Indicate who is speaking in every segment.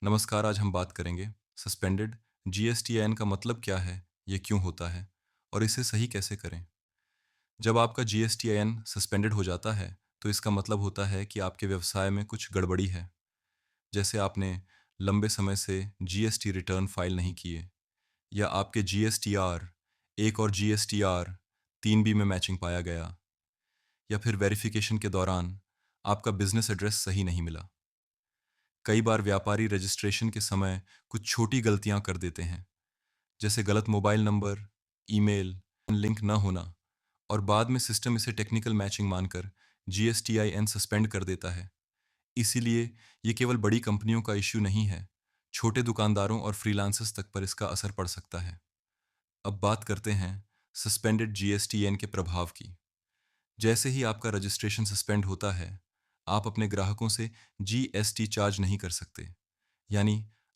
Speaker 1: नमस्कार। आज हम बात करेंगे सस्पेंडेड जीएसटीआईएन का मतलब क्या है, ये क्यों होता है और इसे सही कैसे करें। जब आपका जीएसटीआईएन सस्पेंडेड हो जाता है तो इसका मतलब होता है कि आपके व्यवसाय में कुछ गड़बड़ी है। जैसे आपने लंबे समय से जीएसटी रिटर्न फाइल नहीं किए, या आपके जीएसटीआर एक और जीएसटीआर 3B में मैचिंग पाया गया, या फिर वेरिफिकेशन के दौरान आपका बिजनेस एड्रेस सही नहीं मिला। कई बार व्यापारी रजिस्ट्रेशन के समय कुछ छोटी गलतियां कर देते हैं, जैसे गलत मोबाइल नंबर, ईमेल, लिंक न होना, और बाद में सिस्टम इसे टेक्निकल मैचिंग मानकर जीएसटीआईएन सस्पेंड कर देता है। इसीलिए ये केवल बड़ी कंपनियों का इश्यू नहीं है, छोटे दुकानदारों और फ्रीलांसर्स तक पर इसका असर पड़ सकता है। अब बात करते हैं सस्पेंडेड जीएसटीएन के प्रभाव की। जैसे ही आपका रजिस्ट्रेशन सस्पेंड होता है, आप अपने ग्राहकों से जीएसटी चार्ज नहीं कर सकते। यानी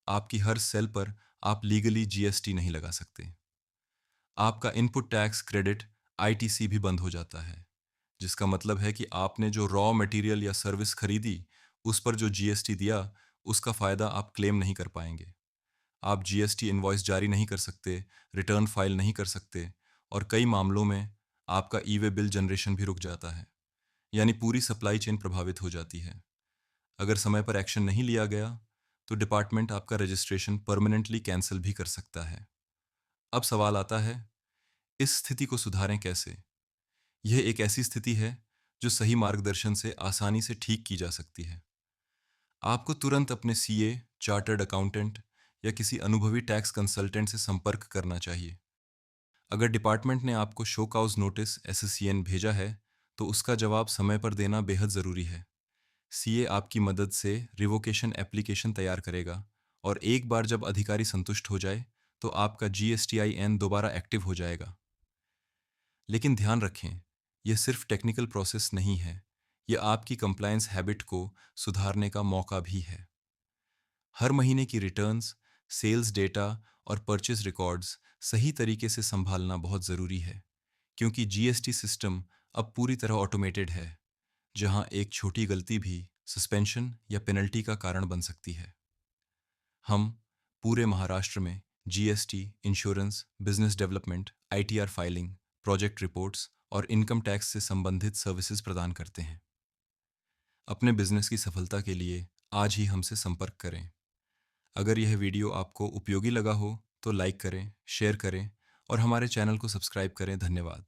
Speaker 1: आपकी हर सेल पर आप लीगली जीएसटी नहीं लगा सकते। आपका इनपुट टैक्स क्रेडिट आईटीसी भी बंद हो जाता है, जिसका मतलब है कि आपने जो रॉ मटेरियल या सर्विस खरीदी, उस पर जो जीएसटी दिया, उसका फायदा आप क्लेम नहीं कर पाएंगे। आप जीएसटी इनवॉइस जारी नहीं कर सकते, रिटर्न फाइल नहीं कर सकते, और कई मामलों में आपका ई वे बिल जनरेशन भी रुक जाता है। यानी पूरी सप्लाई चेन प्रभावित हो जाती है। अगर समय पर एक्शन नहीं लिया गया तो डिपार्टमेंट आपका रजिस्ट्रेशन परमानेंटली कैंसिल भी कर सकता है। अब सवाल आता है, इस स्थिति को सुधारें कैसे। यह एक ऐसी स्थिति है जो सही मार्गदर्शन से आसानी से ठीक की जा सकती है। आपको तुरंत अपने सीए, चार्टर्ड अकाउंटेंट या किसी अनुभवी टैक्स कंसल्टेंट से संपर्क करना चाहिए। अगर डिपार्टमेंट ने आपको शो काउज नोटिस एससीएन भेजा है तो उसका जवाब समय पर देना बेहद ज़रूरी है। सीए आपकी मदद से रिवोकेशन एप्लीकेशन तैयार करेगा, और एक बार जब अधिकारी संतुष्ट हो जाए तो आपका जीएसटीआईएन दोबारा एक्टिव हो जाएगा। लेकिन ध्यान रखें, यह सिर्फ टेक्निकल प्रोसेस नहीं है, यह आपकी कंप्लायंस हैबिट को सुधारने का मौका भी है। हर महीने की रिटर्न्स, सेल्स डेटा और परचेज रिकॉर्ड्स सही तरीके से संभालना बहुत ज़रूरी है, क्योंकि जीएसटी सिस्टम अब पूरी तरह ऑटोमेटेड है, जहां एक छोटी गलती भी सस्पेंशन या पेनल्टी का कारण बन सकती है। हम पूरे महाराष्ट्र में GST, insurance, business development, ITR filing, project reports और इनकम टैक्स से संबंधित सर्विसेज प्रदान करते हैं। अपने बिजनेस की सफलता के लिए आज ही हमसे संपर्क करें। अगर यह वीडियो आपको उपयोगी लगा हो तो लाइक करें, शेयर करें और हमारे चैनल को सब्सक्राइब करें। धन्यवाद।